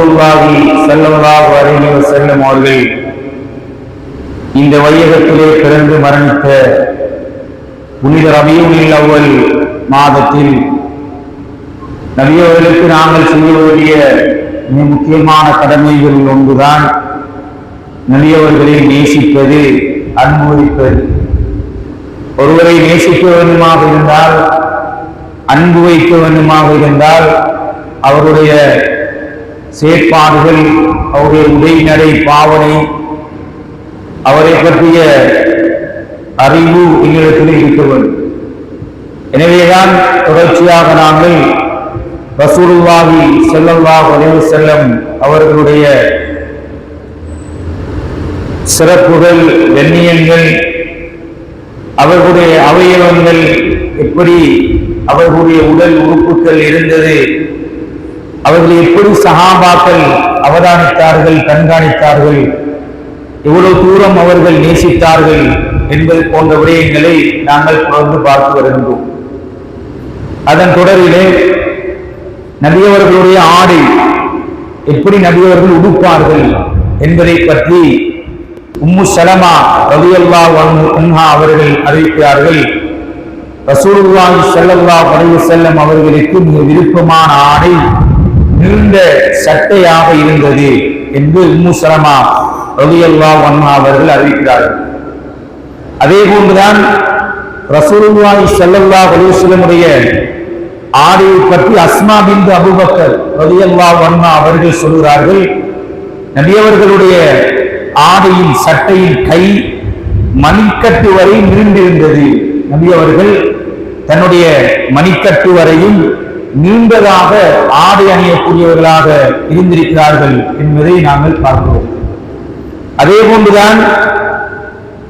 ரசூலுல்லாஹி ஸல்லல்லாஹு அலைஹி வஸல்லம் அவர்கள் இந்த வையகத்திலே பிறந்து மரணித்த புனித ரபியுல் அவ்வல் மாதத்தில் நபி அவர்களுக்கு நாங்கள் செய்ய வேண்டிய மிக முக்கியமான கடமைகளில் ஒன்றுதான் நபி அவர்களை நேசிப்பது, அன்பு வைப்பது. ஒருவரை நேசிக்க வேண்டுமாக இருந்தால், அன்பு வைக்க வேண்டுமாக இருந்தால், அவருடைய செயற்பாடுகள், அவருடைய உடைநடை பாவனை, அவரை பற்றிய அறிவு எங்களிடத்தில் இருக்க வேண்டும். எனவேதான் தொடர்ச்சியாக நாங்கள் ரசூலுல்லாஹி ஸல்லல்லாஹு அலைஹி வஸல்லம் அவர்களுடைய சிறப்புகள், கண்ணியங்கள், அவர்களுடைய அவயவங்கள் எப்படி, அவர்களுடைய உடல் உறுப்புகள் இருந்தது, அவர்களை எப்படி சஹாபாக்கள் அவதானித்தார்கள், கண்காணித்தார்கள், எவ்வளவு தூரம் அவர்கள் நேசித்தார்கள் என்பது போன்ற விடயங்களை நாங்கள் தொடர்ந்து பார்த்து வருகின்றோம். அதன் தொடரிலே நபியவர்களுடைய ஆடை, எப்படி நபியவர்கள் உடுப்பார்கள் என்பதை பற்றி உம்மு சலமா ரலியல்லாஹு அன்ஹா அவர்கள் அறிவிக்கிறார்கள். ரசூலுல்லாஹி ஸல்லல்லாஹு அலைஹி வஸல்லம் அவர்களுக்கு மிக விருப்பமான ஆடை நீண்ட சட்டையாக இருந்தது என்று உம்மு சலமா ரலியல்லாஹு அன்ஹா அவர்கள் அறிவிக்கிறார்கள். அதே போன்றுதான் ரசூலுல்லாஹி ஸல்லல்லாஹு அலைஹி வஸல்லம் உடைய ஆடையை பற்றி அஸ்மா பின்த் அபூபக்கர் ரலியல்லாஹு அன்ஹா அவர்கள் சொல்கிறார்கள், நபியவர்களுடைய ஆடையின் சட்டையின் கை மணிக்கட்டு வரை நீண்டிருந்தது. நபி அவர்கள் தன்னுடைய மணிக்கட்டு வரையும் நீண்டதாக ஆடை அணியக்கூடியவர்களாக இருந்திருக்கிறார்கள் என்பதை நாங்கள் பார்க்கிறோம். அதே போன்றுதான்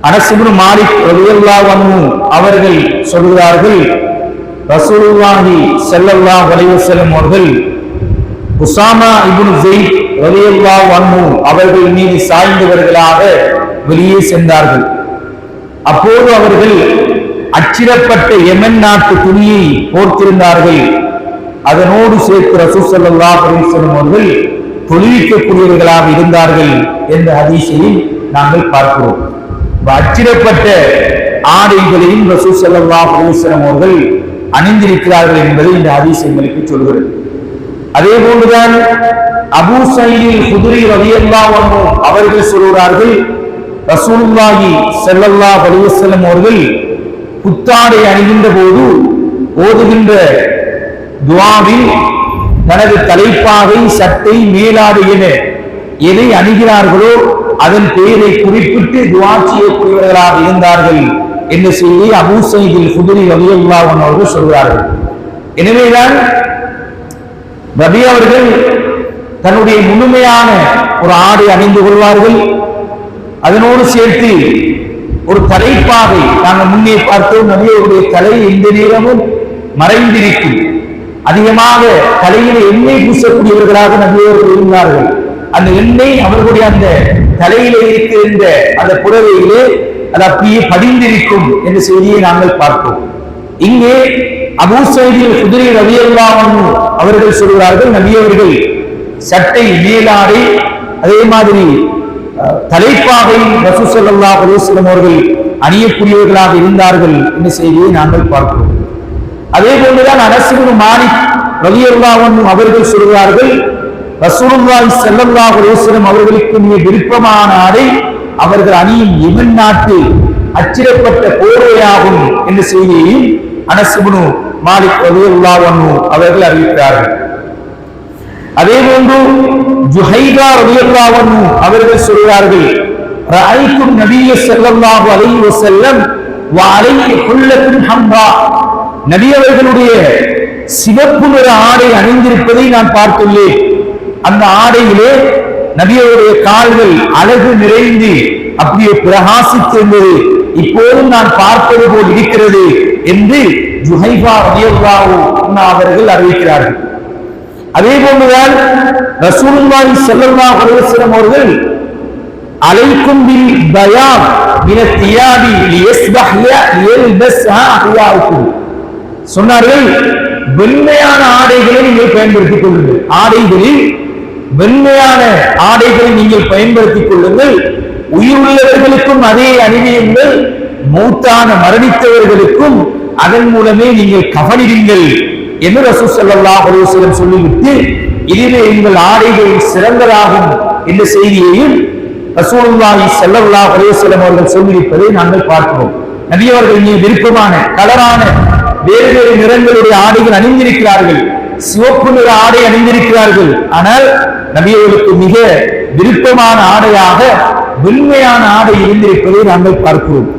அனஸ் இப்னு மாலிக் ரலியல்லாஹு அன்ஹு அவர்கள் சொல்கிறார்கள், ரசூலுல்லாஹி ஸல்லல்லாஹு அலைஹி வஸல்லம் அவர்கள் உஸாமா இப்னு ஸைத் ரலியல்லாஹு அன்ஹு அவர்கள் மீது சாய்ந்தவர்களாக வெளியே சென்றார்கள். அப்போது அவர்கள் அச்சிடப்பட்ட யமன் நாட்டு துணியை போர்த்திருந்தார்கள். அதனோடு சேர்த்து ரசூல் ஸல்லல்லாஹு அலைஹி வஸல்லம் அவர்கள் தொழுவிக்கக்கூடியவர்களாக இருந்தார்கள் என்ற ஹதீஸையும் நாங்கள் பார்க்கிறோம். அச்சிடப்பட்ட ஆடைகளையும் ரசூல் ஸல்லல்லாஹு அலைஹி வஸல்லம் அவர்கள் அணிந்திருக்கிறார்கள் என்பதை இந்த ஹதீஸ் எங்களுக்கு சொல்கிறது. அதே போன்றுதான் அபூ சயீத் குத்ரி ரலியல்லாஹு அன்ஹு அவர்கள் சொல்கிறார்கள், ரசூலுல்லாஹி ஸல்லல்லாஹு அலைஹி வஸல்லம் அவர்கள் புத்தாடை அணிகின்ற போது ஓதுகின்ற துஆவில் தனது தலைப்பாகை, சட்டை, மேலாடை என எதை அணிகிறார்களோ அதன் பெயரை குறிப்பிட்டு துஆ செய்யக்கூடியவர்களாக இருந்தார்கள் என்ற செய்தியை அபூ சயீத் குத்ரி ரலியல்லாஹு அன்ஹு அவர்கள் சொல்கிறார்கள். எனவேதான் நபி அவர்கள் தன்னுடைய முழுமையான ஒரு ஆடை அணிந்து கொள்வார்கள். அதனோடு சேர்த்து ஒரு தலைப்பாகை, நாங்கள் முன்னே பார்த்தோம், நபி அவருடைய தலை எந்த நேரமும் மறைந்திருக்கும். அதிகமாக தலையில எண்ணெய் பூசக்கூடியவர்களாக நபி அவர்கள் இருந்தார்கள். அந்த எண்ணெய் அவர்களுடைய அந்த தலையில இருக்கின்ற அந்த புடவையிலே அது அப்படியே படிந்திருக்கும் என்ற செய்தியை நாங்கள் பார்த்தோம். இங்கே அபூ சயீத் குத்ரி ரலியல்லாஹு அன்ஹு அவர்கள் சொல்கிறார்கள், நபி அவர்கள் சட்டை, மேலாடை, அதே மாதிரி தலைப்பாகை ரசூல் ஸல்லல்லாஹு அலைஹி வஸல்லம் அவர்கள் அணியக்கூடியவர்களாக இருந்தார்கள் என்ற செய்தியை நாங்கள் பார்க்கிறோம். அதே போன்றுதான் அனஸ் இப்னு மாலிக் ரலியல்லாஹு அன்ஹு அவர்கள் சொல்கிறார்கள், ரசூலுல்லாஹி ஸல்லல்லாஹு அலைஹி வஸல்லம் அவர்களுக்கு மிக விருப்பமான ஆடை அவர்கள் அணியும் யமன் நாட்டு அச்சிடப்பட்ட போர்வையாகும் என்ற செய்தியையும் அனஸ் இப்னு மாலிக் ரலியல்லாஹு அன்ஹு அவர்கள் அறிவிக்கிறார்கள். அதே போன்று ஜுஹைதா ரலியல்லாஹு அன்ஹு அவர்கள் சொல்கிறார்கள், ரஅய்து நபிய ஸல்லல்லாஹு அலைஹி வஸல்லம் வ அலைஹி ஹுல்லத்துன் ஹம்ரா, நபி அவர்களுடைய சிவப்பு நிற ஆடை அணிந்திருப்பதை நான் பார்த்துள்ளேன். அந்த ஆடையிலே நபி அவருடைய கால்கள் அழகு நிறைந்து அப்படியே பிரகாசித்திருந்தது, இப்போதும் நான் பார்ப்பது போல் இருக்கிறது என்று ஜுஹைபா ரலியல்லாஹு அன்ஹா அவர்கள் அறிவிக்கிறார்கள். அதே போன்றுதான் ரசூலுல்லாஹி ஸல்லல்லாஹு அலைஹி வஸல்லம் அவர்கள் அலைக்கும் பில் பயான் மின தியாபி லியஸ்பஹ்ய லியல்பஸ்ஹா அஹ்யாவுக்கும் சொன்னார்கள், வெண்மையான ஆடைகளை நீங்கள் பயன்படுத்திக் கொள்ளுங்கள். ஆடைகளில் வெண்மையான ஆடைகளை நீங்கள் பயன்படுத்திக் கொள்ளுங்கள், உயிருள்ளவர்களுக்கும் அதே அணிவியுங்கள், மௌத்தான மரணித்தவர்களுக்கும் அதன் மூலமே நீங்கள் கவனிடுங்கள் என்று ரசூல் ஸல்லல்லாஹு அலைஹி வஸல்லம் சொல்லிவிட்டு இதுவே எங்கள் ஆடைகள் சிறந்ததாகும் என்ற செய்தியையும் ரசூலுல்லாஹி ஸல்லல்லாஹு அலைஹி வஸல்லம் அவர்கள் சொல்லியிருப்பதை நாங்கள் பார்க்கிறோம். நபி அவர்கள் மிக விருப்பமான கலரான வேறு வேறு நிறங்களுடைய ஆடைகள் அணிந்திருக்கிறார்கள், சிவப்பு நிற ஆடை அணிந்திருக்கிறார்கள். ஆனால் நபி அவர்களுக்கு மிக விருப்பமான ஆடையாக வெண்மையான ஆடை இருந்திருப்பதை நாங்கள் பார்க்கிறோம்.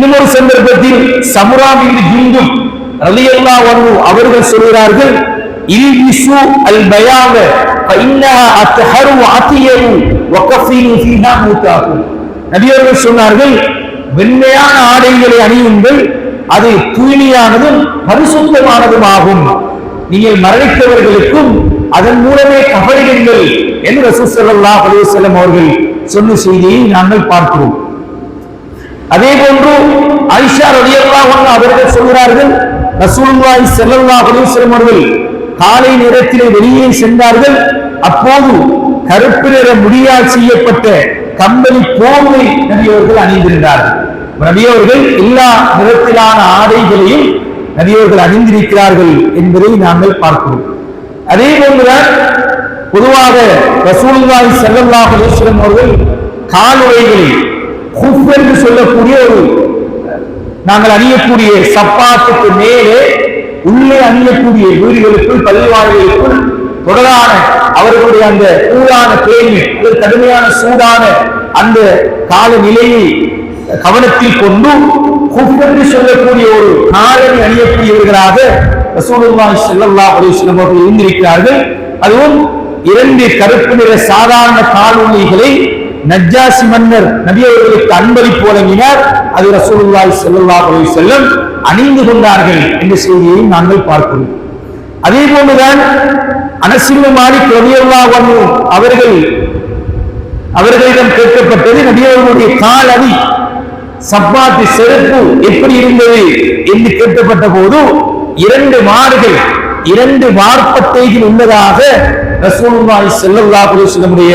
இன்னொரு சந்தர்ப்பத்தில் சமுரா பின் ஜுந்துப் ரலியல்லாஹு அன்ஹு அவர்கள் சொல்கிறார்கள், இல்பிசு அல் பயாத ஃபஇன்னஹா அத்ஹரு வஅத்யரு வகஃபினு ஃபீஹா மூதாக்கும். நபி அவர்கள் சொன்னார்கள், வெண்மையான ஆடைகளை அணியுங்கள், அது தூய்மையானதும் பரிசுத்தமானதும் ஆகும், நீங்கள் மரணித்தவர்களுக்கும் அதன் மூலமே கவனிடுங்கள் என்று ரசூல் ஸல்லல்லாஹு அலைஹி வஸல்லம் அவர்கள் சொன்ன செய்தியை நாங்கள் பார்க்கிறோம். அதே போன்று ஆயிஷா ரலியல்லாஹு அன்ஹா அவர்கள் சொல்கிறார்கள், ரசூலுல்லாஹி ஸல்லல்லாஹு அலைஹி வஸல்லம் அவர்கள் காலை நேரத்திலே வெளியே சென்றார்கள். அப்போது கருப்பு நிற முடியால் செய்யப்பட்ட கம்பளி போர்வை நபி அவர்கள் அணிந்திருந்தார்கள். நபி அவர்கள் எல்லா நிறத்திலான ஆடைகளையும் நபி அவர்கள் அணிந்திருக்கிறார்கள் என்பதை நாங்கள் பார்க்கிறோம். அதே போன்றுதான் பொதுவாக ரசூலுல்லாஹி ஸல்லல்லாஹு அலைஹி வஸல்லம் அவர்கள் காலுறைகளை குஃப் என்று சொல்லக்கூடிய ஒரு நாங்கள் அணியக்கூடிய சப்பாத்துக்கு மேலே உள்ளே அணியக்கூடிய வீடுகளுக்குள் பள்ளிவாயிலுக்குள் தொடரான அவர்களுடைய அந்த சூடான கிளைமேட், கடுமையான சூடான அந்த கால நிலையை கவனத்தில் கொண்டு குஃப் என்று சொல்லக்கூடிய ஒரு காலணி அணியக்கூடியவர்களாக ரசூலுல்லாஹி ஸல்லல்லாஹு அலைஹி வஸல்லம் அவர்கள் இருந்திருக்கிறார்கள். அதுவும் 2 கருப்பு நிற சாதாரண காலணிகளை நஜ்ஜாசி மன்னர் நபி அவர்களுக்கு அன்பளிப்பு வழங்கினார். அது ரசூலுல்லாஹி ஸல்லல்லாஹு அலைஹி வஸல்லம் அணிந்து கொண்டார்கள் என்ற செய்தியை நாங்கள் பார்க்கிறோம். அதே போன்றுதான் அனஸ் இப்னு மாலிக் ரலியல்லாஹு அன்ஹு அவர்களிடம் கேட்கப்பட்டது, நபி அவர்களுடைய கால் அடி சப்பாத்து செருப்பு எப்படி இருந்தது என்று கேட்கப்பட்ட போது 2 மார்கள் 2 வார்ப்பட்டைகள் உள்ளதாக ரசூலுல்லாஹி ஸல்லல்லாஹு அலைஹி வஸல்லமுடைய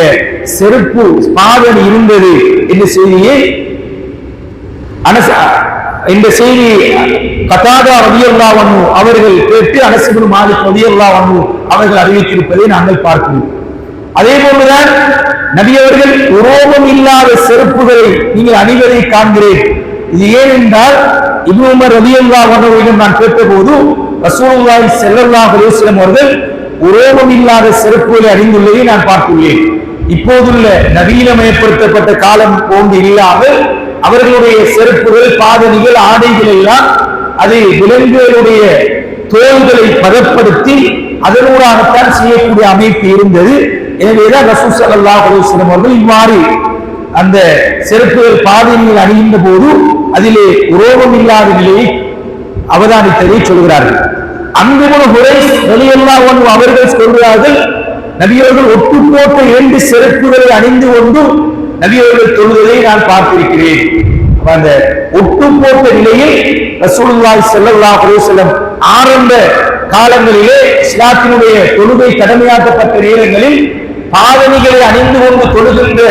செருப்பு பாதணி இருந்தது என்ற செய்தியை இந்த செய்தி கதாதா ரலியல்லாஹு அன்ஹு அவர்கள் கேட்டு அனஸ் இப்னு மாலிக் ரலியல்லாஹு அன்ஹு அவர்கள் அறிவித்திருப்பதை நாங்கள் பார்க்கிறோம். அதே போன்றுதான் நபி அவர்கள் உரோமம் இல்லாத செருப்புகளை நீங்கள் அணிவதை காண்கிறேன். இது ஏனென்றால் இப்னு உமர் ரலியல்லாஹு அன்ஹுவிடம் நான் கேட்டபோது ரசூலுல்லாஹி ஸல்லல்லாஹு அலைஹி வஸல்லம் அவர்கள் உரோமம் இல்லாத செருப்புகளை அணிந்துள்ளதை நான் பார்த்துள்ளேன். இப்போதுள்ள நவீனமயப்படுத்தப்பட்ட காலம் போன்று இல்லாமல் அவர்களுடைய செருப்புகள், பாதணிகள், ஆடைகள் எல்லாம் அது விலங்குகளுடைய தோள்களை பதப்படுத்தி அதனூடாகத்தான் செய்யக்கூடிய அமைப்பு இருந்தது. எனவேதான் ரசூல் ஸல்லல்லாஹு அலைஹி வஸல்லம் அவர்கள் இவ்வாறு அந்த செருப்புகள் பாதணிகள் அணிகின்ற போது அதிலே உரோமம் இல்லாத நிலையை அவதானித்ததை சொல்கிறார்கள். அங்குமுன ஹுரைஸ் ரலியல்லாஹு அன்ஹு அவர்கள் சொல்கிறார்கள், நபி அவர்கள் ஒட்டு போட்ட 2 செருப்புகளை அணிந்து கொண்டு நபி அவர்கள் தொழுவதை நான் பார்த்திருக்கிறேன். அந்த ஒட்டு போட்ட நிலையில் ரசூலுல்லாஹி ஸல்லல்லாஹு அலைஹி வஸல்லம் ஆரம்ப காலங்களிலே இஸ்லாத்தினுடைய தொழுகை கடமையாக்கப்பட்ட நேரங்களில் பாதணிகளை அணிந்து கொண்டு தொழுகின்ற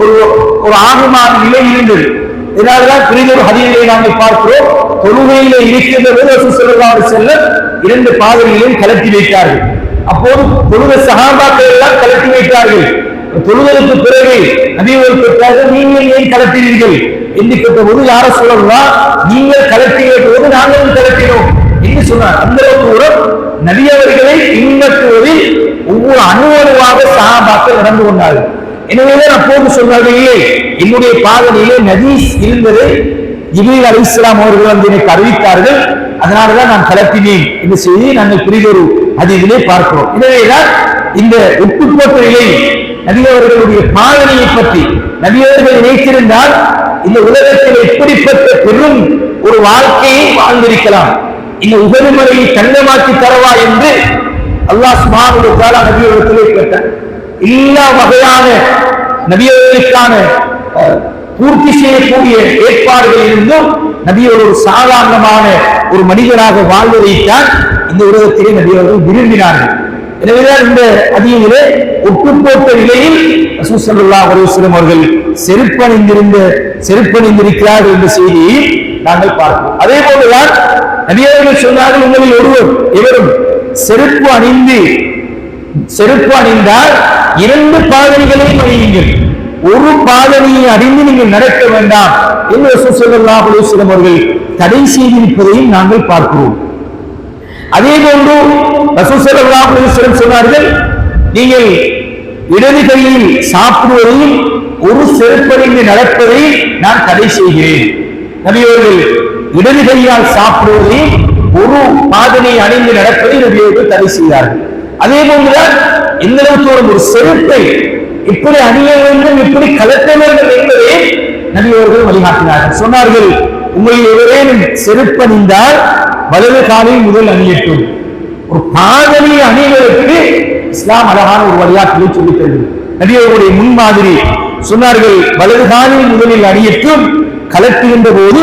ஒரு ஆகமான நிலை இருந்தது. இதனால்தான் பிரிதொரு ஹதீஸை நாங்கள் பார்க்கிறோம், தொழுகையிலே இருக்கின்ற போது ரசூல் ஸல்லல்லாஹு அலைஹி வஸல்லம் 2 பாதணிகளையும் கலட்டி வைத்தார்கள். அப்போது தொழுகை சஹாபாக்கள் எல்லாம் கலட்டி வைத்தார்கள். தொழுகைக்கு பிறகு நபி அவர்கள் நீங்கள் ஏன் கலட்டினீர்கள் என்று கேட்டபோது யார சொல்லலாம், நீங்கள் கலட்டிய போது நாங்களும் கலட்டினோம் என்று சொன்னார். அந்த தூரம் நபி அவர்களை பின்பற்றுவதில் ஒவ்வொரு அணுவணுவாக சஹாபாக்கள் நடந்து கொண்டார்கள். எனவேதான் அப்போது சொன்னார்கள், இல்லை என்னுடைய பாதணியிலே நஜீஸ் இருந்ததை ஜிப்ரீல் அலைஹிஸ்ஸலாம் அவர்கள் வந்து எனக்கு அறிவித்தார்கள், அதனாலதான் நான் கலட்டினேன் என்று செய்தி நாங்கள் பிரிதொரு ஹதீஸிலே பார்க்கிறோம். எனவேதான் இந்த ஒட்டுப்போட்ட நிலை நபி அவர்களுடைய பாதணியை பற்றி நபி அவர்கள் நினைத்திருந்தால் இந்த உலகத்தில் எப்படிப்பட்ட பெரும் ஒரு வாழ்க்கையை வாழ்ந்திருக்கலாம், இந்த உகதுமலையை தங்கமாக்கி தரவா என்று அல்லாஹ் சுப்ஹானஹு வ தஆலா நபி அவர்களை கேட்டார். எல்லா வகையான நபி அவர்களுக்கான பூர்த்தி செய்யக்கூடிய ஏற்பாடுகள் இருந்தும் நபி ஒரு சாதாரணமான ஒரு மனிதராக வாழ்வதைத்தான் இந்த உலகத்திலே நபி அவர்கள் விரும்பினார்கள். எனவேதான் இந்த அதியிலே ஒட்டுப்போட்ட நிலையில் ரசூல் ஸல்லல்லாஹு அலைஹி வஸல்லம் அவர்கள் செருப்பணிந்திருக்கிறார்கள் என்ற செய்தியை நாங்கள் பார்க்கிறோம். அதே போலதான் நபி அவர்கள் சொன்னார்கள், உங்களில் ஒருவர் எவரும் செருப்பு அணிந்தால் 2 பாதணிகளையும் அணியுங்கள், ஒரு பாதணியை அணிந்து நீங்கள் நடக்க வேண்டாம் என்று ரசூல் ஸல்லல்லாஹு அலைஹி வஸல்லம் அவர்கள் தடை செய்திருப்பதையும் நாங்கள் பார்க்கிறோம். அதே போன்று ரசூல் ஸல்லல்லாஹு அலைஹி வஸல்லம் சொன்னார்கள், நீங்கள் இடது கையில் சாப்பிடுவதையும் ஒரு செருப்பணிந்து நடப்பதை நான் தடை செய்கிறேன். நபி அவர்கள் இடது கையால் சாப்பிடுவதையும் ஒரு பாதனை அணிந்து நடப்பதை நபி அவர்கள் தடை செய்தார்கள். அதே போன்றுதான் எந்த அளவுக்கு ஒரு செருப்பை இப்படி அணிய வேண்டும், இப்படி கலட்ட வேண்டும் என்பதை நபி அவர்கள் வழிகாட்டினார்கள். சொன்னார்கள், உங்களில் எவரேனும் செருப்பணிந்தால் வலது காலில் முதல் அணியட்டும். ஒரு பாதனை அணிவதற்கு இஸ்லாம் அழகான ஒரு வழிகாட்டலை சொல்லித் தருகிறது. நபி அவர்களுடைய முன்மாதிரி சொன்னார்கள், வலது காலில் முதலில் அணியட்டும், கலட்டுகின்ற போது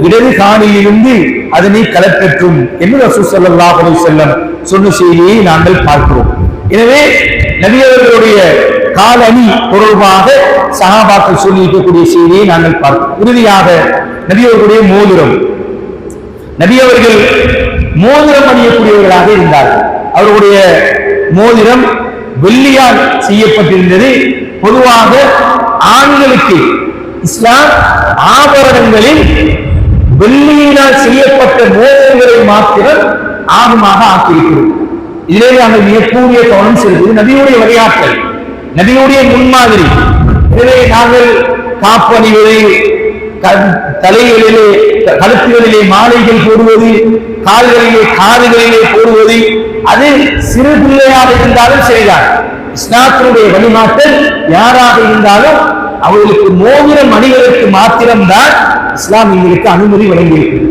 இடது காலில் இருந்து அதனை கலட்டற்றும் என்று ரசூல் ஸல்லல்லாஹு அலைஹி வஸல்லம் சொன்ன செய்தியை நாங்கள் பார்க்கிறோம். எனவே நபி அவர்களுடைய கால் அணி தொடர்பாக சஹாபாக்கள் சொல்லி இருக்கக்கூடிய செய்தியை நாங்கள் பார்க்கிறோம். இறுதியாக நபி அவர்களுடைய மோதிரம். நபி அவர்கள் மோதிரம் அணியக்கூடியவர்களாக இருந்தார்கள். அவர்களுடைய மோதிரம் வெள்ளியால் செய்யப்பட்டிருந்தது. பொதுவாக ஆண்களுக்கு இஸ்லாம் ஆபரணங்களில் வெள்ளியினால் செய்யப்பட்ட மோதிரங்களை மாத்திரம் ஆகமாக ஆக்கியிருக்கிறது. இதிலே நாங்கள் மிகக்கூறிய கவனம் செலுத்துவது நபியுடைய வழிகாட்டல், நபியுடைய முன்மாதிரி. எனவே நாங்கள் காப்பணிகளை, தலைகளிலே கழுத்துகளிலே மாலைகள் போடுவது, கால்களிலே காதுகளிலே போடுவது, அது சிறு பிள்ளையாக இருந்தாலும் சரிதான். இஸ்லாத்தினுடைய வழிகாட்டல் யாராக இருந்தாலும் அவர்களுக்கு மோதிரம் அணிவதற்கு மாத்திரம்தான் இஸ்லாம் எங்களுக்கு அனுமதி வழங்கியிருக்கிறது.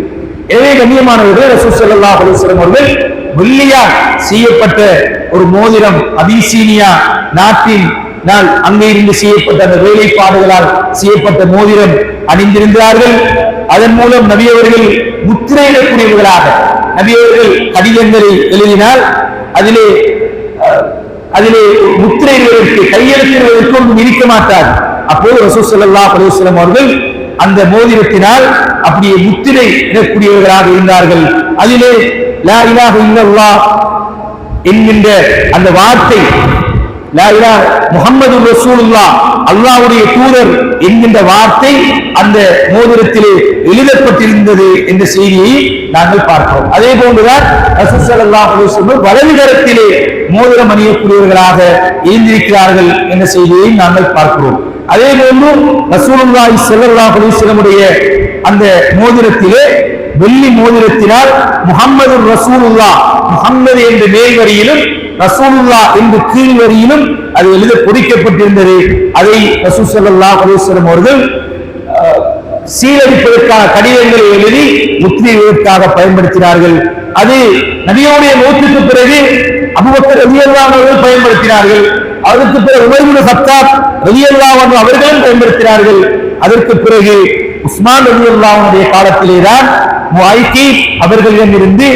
எனவே கண்ணியமானவர்கள், ரசூல் ஸல்லல்லாஹு அலைஹி வஸல்லம் அவர்கள் வெள்ளியால் செய்யப்பட்ட ஒரு மோதிரம், அபிசீனியா நாட்டின் அங்கே இருந்து செய்யப்பட்ட அந்த வேலைப்பாடுகளால் செய்யப்பட்ட மோதிரம் அணிந்திருந்தார்கள். அதன் மூலம் நபி அவர்கள் முத்திரையிடக்கூடியவர்களாக, நபி அவர்கள் கடிதங்களை எழுதினால் அதிலே முத்திரையிடுவதற்கு, கையெழுத்திடுவதற்கு ஒன்றும் இருக்க மாட்டார். அப்போது ரசூல் ஸல்லல்லாஹு அலைஹி வஸல்லம் அவர்கள் அந்த மோதிரத்தினால் அப்படியே முத்திரை இடக்கூடியவர்களாக இருந்தார்கள். அதிலே லா இலாஹ இல்லல்லாஹ் என்கின்ற அந்த வார்த்தை, லா இலாஹ முஹம்மது ரசூலுல்லாஹ், அல்லாஹ்வுடைய தூதர் என்கின்ற வார்த்தை அந்த மோதிரத்திலே எழுதப்பட்டிருந்தது என்ற செய்தியை நாங்கள் பார்க்கிறோம். அதே போன்றுதான் ரசூல் ஸல்லல்லாஹு அலைஹி வஸல்லம் வலதுகரத்திலே மோதிரம் அணியக்கூடியவர்களாக இருந்திருக்கிறார்கள் என்ற செய்தியை நாங்கள் பார்க்கிறோம். அதே போன்று ரசூலுல்லாஹி ஸல்லல்லாஹு அலைஹி வஸல்லமுடைய அந்த மோதிரத்திலே, வெள்ளி மோதிரத்தினால் முஹம்மது ரசூலுல்லாஹ், முஹம்மது என்ற மேல் வரியிலும் ரசூலுல்லாஹ் என்ற கீழ் வரியிலும் அது எழுத பொறிக்கப்பட்டிருந்தது. அதை ரசூல் ஸல்லல்லாஹு அலைஹி வஸல்லம் அவர்கள் சீரடிப்பதற்காக கடிதங்களை எழுதி முத்திரையிடுவதற்காக பயன்படுத்தினார்கள். அது நபியுடைய மௌத்துக்கு பிறகு அபூபக்கர் ரலியல்லாஹு அன்ஹு அவர்கள் பயன்படுத்தினார்கள். அதற்கு பிறகு உமர் இப்னு கத்தாப் ரலியல்லாஹு அன்ஹு அவர்களும் பயன்படுத்தினார்கள். அதற்கு பிறகு உஸ்மான் ரலியல்லாஹு அன்ஹுடைய காலத்திலேதான் முஐகீப் அவர்களிடமிருந்து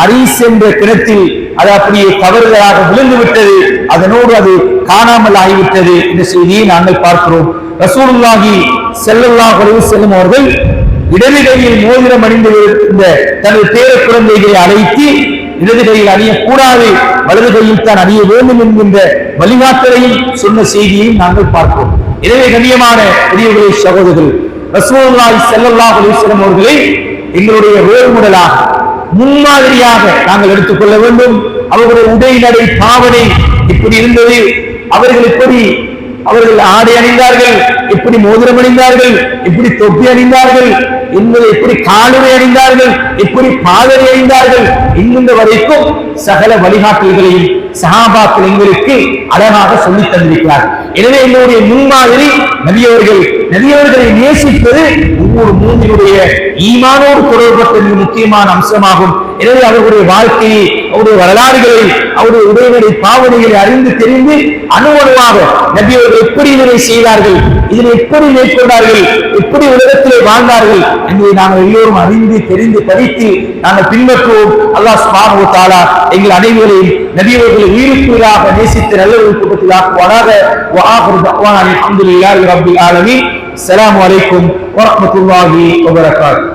அரீஸ் என்ற கிணத்தில் அது அப்படியே தவறுதலாக விழுந்து விட்டது, அதனோடு அது காணாமல் ஆகிவிட்டது என்ற செய்தியை நாங்கள் பார்க்கிறோம். ரசூலுல்லாஹி ஸல்லல்லாஹு அலைஹி வஸல்லம் அவர்கள் இடது கையில் மோதிரம் அணிந்திருந்த தனது பேர குழந்தைகளை அழைத்து இடது கையில் அணியக்கூடாது, வலது கையில் தான் அணிய வேண்டும் என்கின்ற வழிகாட்டலையும் சொன்ன செய்தியையும் நாங்கள் பார்க்கிறோம். எனவே கண்ணியமான பெரியவர்களே, சகோதரர்கள், ரசூலுல்லாஹி ஸல்லல்லாஹு அலைஹி வஸல்லம் அவர்களை எங்களுடைய ரோல் மாடலாக, முன்மாதிரியாக நாங்கள் எடுத்துக்கொள்ள வேண்டும். அவர்களுடைய உடை நடை பாவனை இப்படி இருந்தது, அவர்கள் ஆடை அணிந்தார்கள், எப்படி மோதிரம் அணிந்தார்கள், எப்படி தொப்பி அணிந்தார்கள் என்பதை, எப்படி காலுறை அணிந்தார்கள், எப்படி பாதரை அணிந்தார்கள் என்கின்ற வரைக்கும் சகல வழிகாட்டல்களையும் சஹாபாக்கள் எங்களுக்கு அழகாக சொல்லி தந்திருக்கிறார். எனவே என்னுடைய முன்மாதிரி நபியவர்களை நேசிப்பது ஒவ்வொரு மூமினுடைய ஈமானோடு தொடர்பட்ட மிக முக்கியமான அம்சமாகும். எனவே அவர்களுடைய வாழ்க்கையை, அவருடைய வரலாறுகளை, அவருடைய உடைகளை, பாவனைகளை அறிந்து தெரிந்து அணுவணுவாக நபியவர்கள் எப்படி இதனை செய்தார்கள், இதனை எப்படி மேற்கொண்டார்கள், எப்படி உலகத்திலே வாழ்ந்தார்கள் என்பதை நாங்கள் எல்லோரும் அறிந்து தெரிந்து படித்து நாங்கள் பின்பற்றுவோம். அல்லாஹ் சுப்ஹானஹு வ தஆலா எங்கள் அனைவரையும் நபியவர்களை உயிருக்குயிராக நேசித்த நல்ல ஒரு கூட்டத்தில் ஆக்குவானாக. வ ஆகிரு தஅவானா அல்ஹம்துலில்லாஹி ரப்பில் ஆலமீன். அஸ்ஸலாமு அலைக்கும் வ ரஹ்மத்துல்லாஹி வ பரகாத்துஹு.